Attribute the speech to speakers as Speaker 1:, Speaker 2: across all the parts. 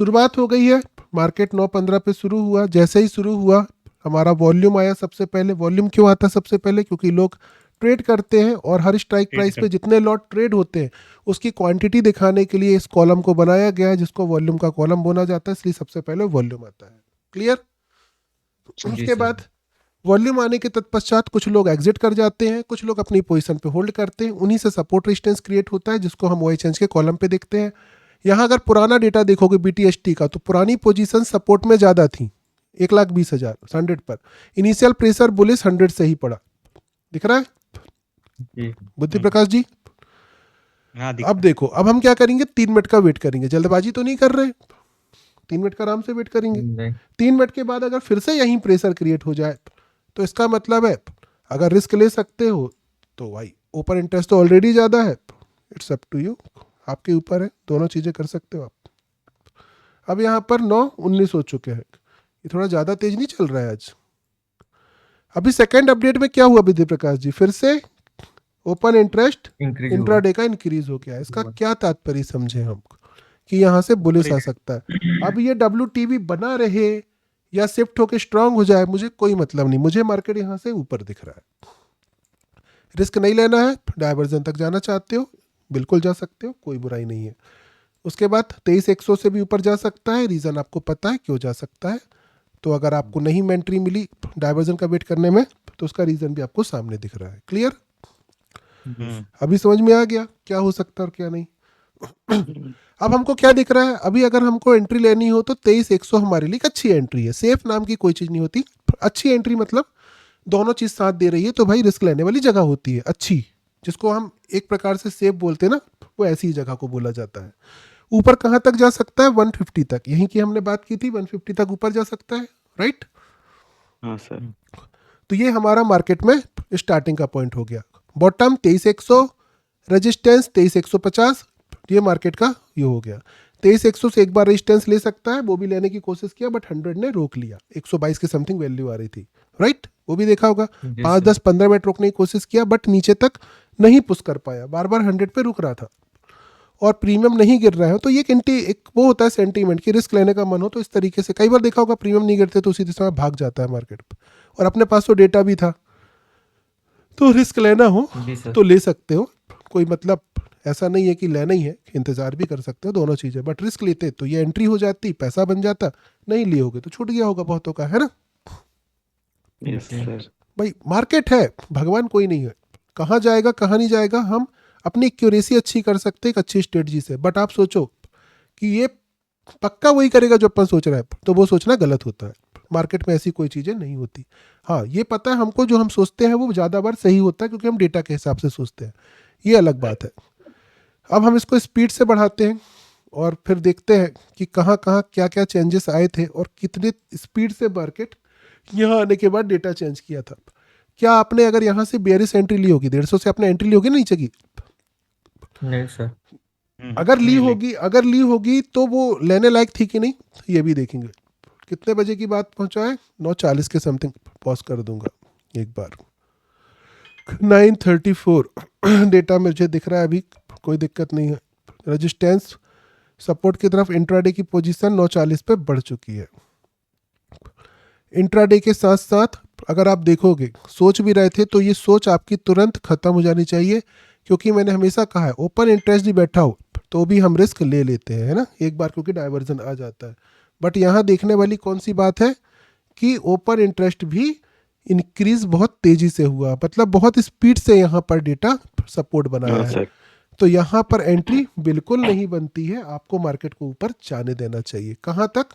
Speaker 1: शुरुआत हो गई है, मार्केट 9:15 पे शुरू हुआ। जैसे ही शुरू हुआ हमारा वॉल्यूम आया सबसे पहले। वॉल्यूम क्यों आता है सबसे पहले? क्योंकि लोग ट्रेड करते हैं और हर स्ट्राइक
Speaker 2: ट्रेड
Speaker 1: प्राइस
Speaker 2: कर
Speaker 1: पे जितने लॉट ट्रेड होते हैं उसकी क्वांटिटी दिखाने के लिए इस कॉलम को बनाया गया है, जिसको वॉल्यूम का कॉलम बोला जाता है, इसलिए सबसे पहले वॉल्यूम आता है। क्लियर?
Speaker 2: जी
Speaker 1: उसके
Speaker 2: सर।
Speaker 1: बाद वॉल्यूम आने के तत्पश्चात कुछ लोग एग्जिट कर जाते हैं, कुछ लोग अपनी पोजीशन पे होल्ड करते हैं, उन्हीं से सपोर्ट रेजिस्टेंस क्रिएट होता है, जिसको हम वाई चेंज के कॉलम पे देखते हैं। यहाँ अगर पुराना डेटा देखोगे बीटीएसटी का, तो पुरानी पोजीशन सपोर्ट में ज़्यादा थी, 1,20,000 100 पर। इनिशियल प्रेशर बुलिस 100 से ही पड़ा। दिख रहा है
Speaker 2: जी।
Speaker 1: बुद्धि प्रकाश जी?
Speaker 2: हाँ दिख
Speaker 1: अब
Speaker 2: रहा
Speaker 1: देखो, अब हम क्या करेंगे, 3 मिनट का वेट करेंगे, जल्दबाजी तो नहीं कर रहे, 3 मिनट का आराम से वेट करेंगे।
Speaker 2: है। नहीं।
Speaker 1: 3 मिनट के बाद अगर फिर से यहीं प्रेशर क्रिएट हो जाए तो इसका मतलब है अगर रिस्क ले सकते हो तो भाई ओपन इंटरेस्ट तो ऑलरेडी ज़्यादा है, इट्स अप टू यू, आपके ऊपर है, दोनों चीज़ें कर सकते हो आप। अब यहाँ पर 9:19 हो चुके हैं, ये थोड़ा ज़्यादा तेज नहीं चल रहा है आज। अभी सेकंड अपडेट में क्या हुआ विधि प्रकाश जी? फिर से ओपन इंटरेस्ट
Speaker 2: इंक्रीज हुआ।
Speaker 1: इंट्राडे का इंक्रीज हो गया। इसका क्या तात्पर्य समझे हम कि यहाँ से बुलिस आ सकता है? अब ये WTV बना रहे या शिफ्ट होके स्ट्रांग हो जाए, मुझे कोई मतलब नहीं, मुझे मार्केट यहाँ से ऊपर दिख रहा है। रिस्क नहीं लेना है, डायवर्जन तक जाना चाहते हो बिल्कुल जा सकते हो, कोई बुराई नहीं है। उसके बाद 23,100 से भी ऊपर जा सकता है, रीज़न आपको पता है क्यों जा सकता है। तो अगर आपको नहीं एंट्री मिली डायवर्जन का वेट करने में, तो उसका रीज़न भी आपको सामने दिख रहा है। क्लियर? अभी समझ में आ गया क्या हो सकता है और क्या नहीं। अब हमको क्या दिख रहा है, अभी अगर हमको एंट्री लेनी हो तो 23,100 हमारे लिए एक अच्छी एंट्री है। सेफ नाम की कोई चीज़ नहीं होती। अच्छी एंट्री मतलब दोनों चीज़ साथ दे रही है, तो भाई रिस्क लेने वाली जगह होती है अच्छी, जिसको हम एक प्रकार से सेफ बोलते हैं ना, वो ऐसी ही जगह को बोला जाता है। ऊपर कहाँ तक जा सकता है? 150 तक, यहीं की हमने बात की थी, 150 तक ऊपर जा सकता है, राइट?
Speaker 3: हाँ सर।
Speaker 1: तो ये हमारा मार्केट में स्टार्टिंग का पॉइंट हो गया। बॉटम 23,100, रेजिस्टेंस 23,150, ये मार्केट का ये हो गया। 23,100 से एक बार रेजिस्टेंस ले सकता है, वो भी लेने की कोशिश किया बट 100 ने रोक लिया। 122 के समथिंग वैल्यू आ रही थी, राइट? वो भी देखा होगा। 5, 10, 15 मिनट रोकने की कोशिश किया बट नीचे तक नहीं पुश कर पाया, बार बार 100 पे रुक रहा था और प्रीमियम नहीं गिर रहा है। तो ये एक वो होता है सेंटीमेंट की, रिस्क लेने का मन हो तो इस तरीके से। कई बार देखा होगा प्रीमियम नहीं गिरते तो उसी समय भाग जाता है मार्केट, और अपने पास तो डेटा भी था। तो रिस्क लेना हो तो ले सकते हो, कोई मतलब ऐसा नहीं है कि लेना ही है, इंतजार भी कर सकते हो, दोनों चीज़ें। बट रिस्क लेते तो ये एंट्री हो जाती, पैसा बन जाता, नहीं लिए होगे तो छूट गया होगा बहुतों का, है ना?
Speaker 3: Yes sir.
Speaker 1: भाई मार्केट है, भगवान कोई नहीं है, कहाँ जाएगा कहाँ नहीं जाएगा हम अपनी एक्यूरेसी अच्छी कर सकते हैं एक अच्छी स्ट्रेटजी से। बट आप सोचो कि ये पक्का वही करेगा जो अपन सोच रहे हैं, तो वो सोचना गलत होता है। मार्केट में ऐसी कोई चीज़ें नहीं होती। हाँ ये पता है हमको, जो हम सोचते हैं वो ज़्यादा बार सही होता है क्योंकि हम डेटा के हिसाब से सोचते हैं, ये अलग बात है। अब हम इसको स्पीड से बढ़ाते हैं और फिर देखते हैं कि कहाँ कहाँ क्या क्या चेंजेस आए थे और कितने स्पीड से मार्केट यहाँ आने के बाद डेटा चेंज किया था। क्या आपने अगर यहाँ से बेयरिश एंट्री ली होगी, 150 से आपने एंट्री ली होगी ना नीचे की?
Speaker 2: नहीं सर।
Speaker 1: अगर ली होगी तो वो लेने लायक थी कि नहीं, ये भी देखेंगे। कितने बजे की बात पहुंचा है? 9:40 के समथिंग। पॉज कर दूंगा एक बार। 9:34 डेटा मुझे दिख रहा है अभी, कोई दिक्कत नहीं है। रेजिस्टेंस सपोर्ट की तरफ इंट्राडे की पोजीशन 9:40 पे बढ़ चुकी है। इंट्राडे के साथ साथ अगर आप देखोगे, सोच भी रहे थे तो ये सोच आपकी तुरंत खत्म हो जानी चाहिए, क्योंकि मैंने हमेशा कहा है ओपन इंटरेस्ट भी बैठा हो तो भी हम रिस्क ले लेते हैं, है ना, एक बार, क्योंकि डाइवर्जन आ जाता है। बट यहाँ देखने वाली कौन सी बात है कि ओपन इंटरेस्ट भी इंक्रीज बहुत तेजी से हुआ, मतलब बहुत स्पीड से यहाँ पर डेटा सपोर्ट बनाया
Speaker 3: हाँ
Speaker 1: है।
Speaker 3: सर।
Speaker 1: तो यहाँ पर एंट्री बिल्कुल नहीं बनती है, आपको मार्केट को ऊपर जाने देना चाहिए। कहाँ तक?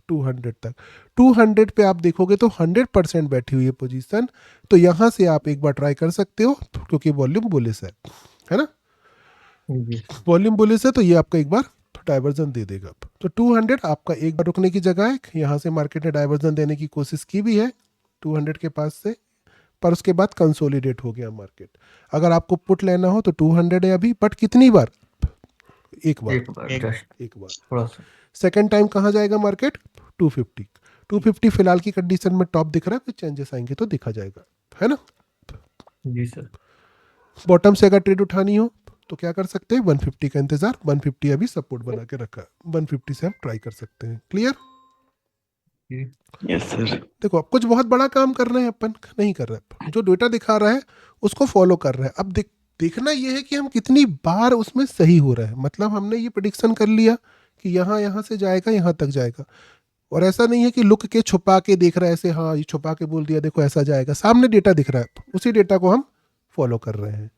Speaker 1: 200 तक। 200 पे आप देखोगे तो 100% बैठी हुई है पोजीशन, तो यहाँ से आप एक बार ट्राई कर सकते हो क्योंकि वॉल्यूम बुलिश है ना? वॉल्यूम बुलिश है तो ये आपका एक बार डाइवर्जन दे देगा। तो 200 आपका एक बार रुकने की जगह है। यहाँ से मार्केट ने डाइवर्जन देने की कोशिश की भी है 200 के पास से, पर उसके बाद कंसोलिडेट हो गया मार्केट। अगर आपको पुट लेना हो तो 200 है अभी, बट कितनी बार? एक बार। एक बार।
Speaker 2: थोड़ा सा।
Speaker 1: सेकेंड टाइम कहाँ जाएगा मार्केट? 250। 250 फिलहाल की कंडीशन में टॉप दिख रहा है, कुछ चेंजेस आएंगे तो दिखा जाएगा, है ना?
Speaker 2: जी सर।
Speaker 1: बॉटम से अगर ट्रेड उठानी हो तो क्या कर सकते हैं, 150 का इंतजार, 150 अभी सपोर्ट बना के रखा है, 150 से हम ट्राई कर सकते हैं। क्लियर?
Speaker 3: Yes sir.
Speaker 1: देखो अब कुछ बहुत बड़ा काम कर रहे हैं अपन, नहीं कर रहे हैं, जो डेटा दिखा रहा है उसको फॉलो कर रहे हैं। अब देखना ये है कि हम कितनी बार उसमें सही हो रहे हैं। मतलब हमने ये प्रिडिक्शन कर लिया कि यहाँ से जाएगा, यहाँ तक जाएगा, और ऐसा नहीं है कि लुक के छुपा के देख रहा है ऐसे, हाँ ये छुपा के बोल दिया देखो ऐसा जाएगा, सामने डेटा दिख रहा है, उसी डेटा को हम फॉलो कर रहे हैं।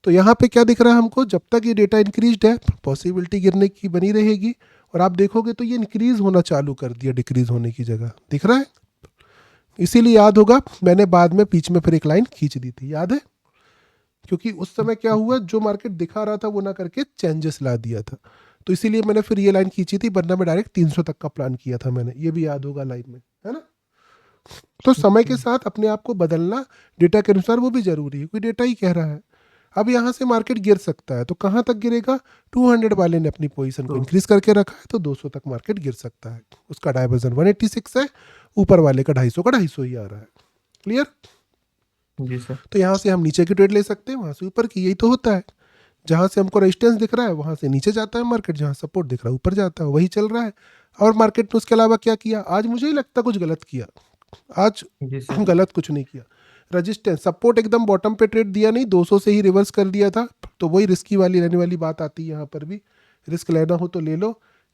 Speaker 1: तो यहाँ पे क्या दिख रहा है हमको, जब तक ये डेटा इंक्रीज है पॉसिबिलिटी गिरने की बनी रहेगी, और आप देखोगे तो ये इंक्रीज होना चालू कर दिया डिक्रीज होने की जगह, दिख रहा है। इसीलिए याद होगा मैंने बाद में बीच में फिर एक लाइन खींच दी थी, याद है, क्योंकि उस समय क्या हुआ, जो मार्केट दिखा रहा था वो ना करके चेंजेस ला दिया था, तो इसीलिए मैंने फिर ये लाइन खींची थी, वरना मैं डायरेक्ट 300 तक का प्लान किया था मैंने, ये भी याद होगा लाइन में, है ना। तो समय के साथ अपने आप को बदलना डेटा के अनुसार वो भी जरूरी है, कोई डेटा ही कह रहा है। अब यहाँ से मार्केट गिर सकता है, तो कहाँ तक गिरेगा, 200 वाले ने अपनी पोजीशन को इंक्रीज करके रखा है, तो 200 तक मार्केट गिर सकता है। उसका डाइवर्जन 186 है, ऊपर वाले का 250 ही आ रहा है। क्लियर?
Speaker 2: जी सर।
Speaker 1: तो यहाँ से हम नीचे की ट्रेड ले सकते हैं, वहाँ से ऊपर की, यही तो होता है। जहाँ से हमको रेजिस्टेंस दिख रहा है वहाँ से नीचे जाता है मार्केट, जहाँ सपोर्ट दिख रहा है ऊपर जाता है, वही चल रहा है। और मार्केट ने उसके अलावा क्या किया, आज मुझे ही लगता कुछ गलत किया, आज
Speaker 2: जी सर।
Speaker 1: गलत कुछ नहीं किया। रजिस्टेंस सपोर्ट एकदम बॉटम पे ट्रेड दिया नहीं, 200 से ही रिवर्स कर दिया था, तो वही रिस्की वाली रहने वाली बात आती है। यहाँ पर भी रिस्क लेना हो तो ले लो।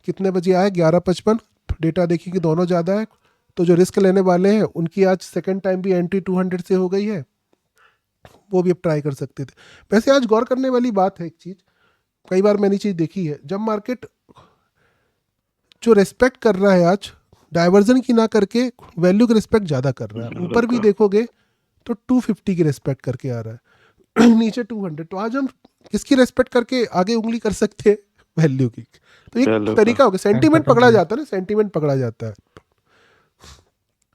Speaker 1: कितने बजे आए, 11:55, डेटा देखिए कि दोनों ज़्यादा है, तो जो रिस्क लेने वाले हैं उनकी आज सेकेंड टाइम भी एंट्री 200 से हो गई है, वो भी अब ट्राई कर सकते थे। वैसे आज गौर करने वाली बात है एक चीज़, कई बार मैंने चीज़ देखी है, जब मार्केट जो रेस्पेक्ट कर रहा है आज, डाइवर्जन की ना करके वैल्यू की रिस्पेक्ट ज़्यादा कर रहा है। ऊपर भी देखोगे तो 250 की रेस्पेक्ट करके आ रहा है नीचे 200, तो आज हम किसकी रेस्पेक्ट करके आगे उंगली कर सकते हैं, वैल्यू की। तो एक तरीका हो गया, सेंटीमेंट पकड़ा जाता है ना, सेंटीमेंट पकड़ा जाता है।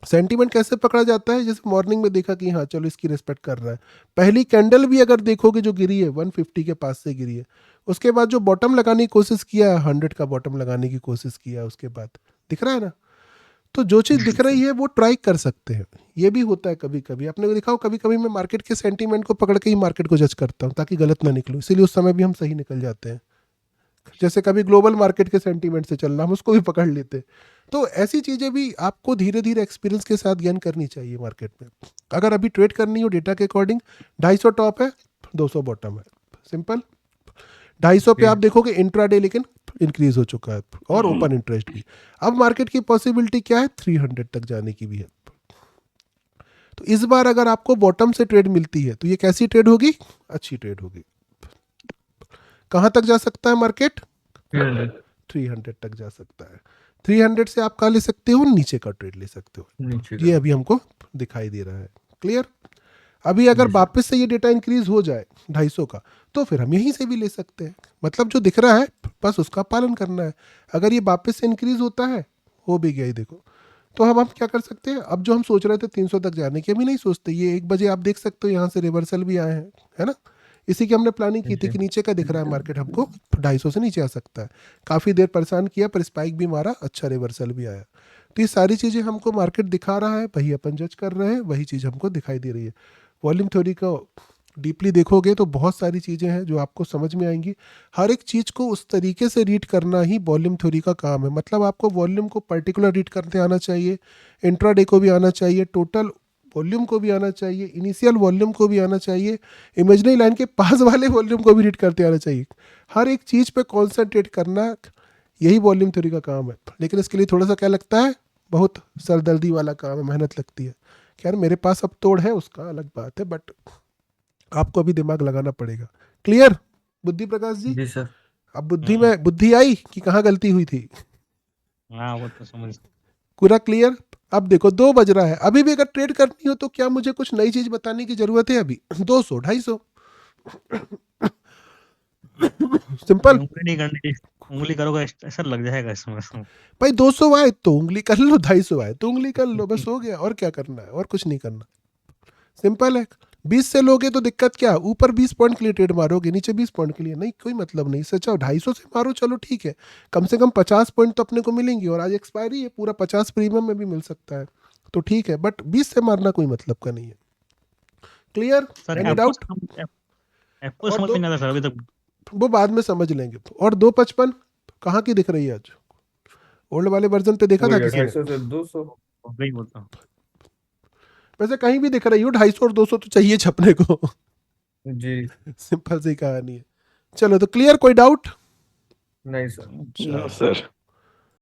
Speaker 1: सेंटीमेंट कैसे पकड़ा जाता है, जैसे मॉर्निंग में देखा कि हाँ चलो इसकी रिस्पेक्ट कर रहा है, पहली कैंडल भी अगर देखोगे जो गिरी है 150 के पास से गिरी है, उसके बाद जो बॉटम लगाने की कोशिश किया है, 100 का बॉटम लगाने की कोशिश किया, उसके बाद दिख रहा है ना। तो जो चीज़ दिख रही है वो ट्राई कर सकते हैं। ये भी होता है कभी कभी, आपने को दिखाओ, कभी कभी मैं मार्केट के सेंटीमेंट को पकड़ के ही मार्केट को जज करता हूँ ताकि गलत ना निकलूँ, इसीलिए उस समय भी हम सही निकल जाते हैं। जैसे कभी ग्लोबल मार्केट के सेंटीमेंट से चलना, हम उसको भी पकड़ लेते हैं। तो ऐसी चीज़ें भी आपको धीरे धीरे एक्सपीरियंस के साथ गेन करनी चाहिए मार्केट में। अगर अभी ट्रेड करनी हो डेटा के अकॉर्डिंग, 250 टॉप है, 200 बॉटम है, सिंपल। 250 पे आप देखोगे इंट्राडे लेकिन इंक्रीज हो चुका है, और ओपन इंटरेस्ट भी। अब मार्केट की पॉसिबिलिटी क्या है, 300 तक जाने की भी है। तो इस बार अगर आपको बॉटम से ट्रेड मिलती है तो ये कैसी ट्रेड होगी, अच्छी ट्रेड होगी। कहाँ तक जा सकता है मार्केट, 300 तक जा सकता है। 300 से आप कहाँ ले सकते हो, नीचे का ट्रेड ले सकते हो, ये अभी हमको दिखाई दे रहा है। क्लियर? अभी अगर वापस से ये डेटा इंक्रीज हो जाए 250 का, तो फिर हम यहीं से भी ले सकते हैं। मतलब जो दिख रहा है बस उसका पालन करना है। अगर ये वापस से इंक्रीज होता है, हो भी गया ही देखो, तो अब हम क्या कर सकते हैं, अब जो हम सोच रहे थे 300 तक जाने की, अभी नहीं सोचते। ये 1 बजे आप देख सकते हो यहाँ से रिवर्सल भी आए हैं, है ना। इसी की हमने प्लानिंग की थी कि नीचे का दिख रहा है मार्केट, हमको 250 से नीचे आ सकता है। काफ़ी देर परेशान किया, पर स्पाइक भी मारा, अच्छा रिवर्सल भी आया। तो ये सारी चीज़ें हमको मार्केट दिखा रहा है, वही अपन जज कर रहे हैं, वही चीज़ हमको दिखाई दे रही है। वॉल्यूम थ्योरी को डीपली देखोगे तो बहुत सारी चीज़ें हैं जो आपको समझ में आएंगी। हर एक चीज़ को उस तरीके से रीड करना ही वॉल्यूम थ्योरी का काम है। मतलब आपको वॉल्यूम को पर्टिकुलर रीड करते आना चाहिए, इंट्राडे को भी आना चाहिए, टोटल वॉल्यूम को भी आना चाहिए, इनिशियल वॉल्यूम को भी आना चाहिए, इमेजिनरी लाइन के पास वाले वॉल्यूम को भी रीड करते आना चाहिए। हर एक चीज़ पे कॉन्सेंट्रेट करना, यही वॉल्यूम थ्योरी का काम है। लेकिन इसके लिए थोड़ा सा क्या लगता है, बहुत सरदर्दी वाला काम है, मेहनत लगती है। खैर मेरे पास अब तोड़ है, उसका अलग बात है, बट आपको अभी दिमाग लगाना पड़ेगा। क्लियर बुद्धि प्रकाश जी?
Speaker 2: जी सर।
Speaker 1: अब बुद्धि में बुद्धि आई कि कहाँ गलती हुई थी,
Speaker 2: हाँ वो तो समझ।
Speaker 1: पूरा क्लियर? अब देखो 2 बज रहा है, अभी भी अगर ट्रेड करनी हो तो क्या मुझे कुछ नई चीज बताने की जरूरत है? अभी 200 250 सिंपल।
Speaker 2: उंगली नहीं करनी, उंगली करोगे ऐसा लग जाएगा इसमें।
Speaker 1: भाई 200 आए तो उंगली कर लो, 250 आए तो उंगली कर लो, बस हो गया। और क्या करना है, और कुछ नहीं करना, सिंपल है। 20 से लोगे तो दिक्कत क्या, ऊपर 20 पॉइंट के लिए ट्रेड मारोगे, नीचे 20 पॉइंट के लिए नहीं, कोई मतलब नहीं। सच्चा 250 से मारो, चलो ठीक है, कम से कम 50 पॉइंट तो अपने को मिलेंगे, और आज एक्सपायरी है, पूरा 50 प्रीमियम में भी मिल सकता है, तो ठीक है। बट 20 से मारना कोई मतलब का नहीं है। क्लियर? Any doubt?
Speaker 2: ऐप को समझ में नहीं आता सर अभी तक।
Speaker 1: वो बाद में समझ लेंगे। और 255 कहाँ की दिख रही है आज? ओल्ड वाले वर्जन पे देखा था
Speaker 4: वही
Speaker 1: किसी ने?
Speaker 4: 250 से 200।
Speaker 2: वही बोलता हूँ।
Speaker 1: वैसे कहीं भी दिख रही हो 250 और 200 तो चाहिए छपने को।
Speaker 4: जी
Speaker 1: सिंपल सी कहानी है। चलो तो क्लियर, कोई डाउट?
Speaker 4: नहीं सर।
Speaker 3: No sir.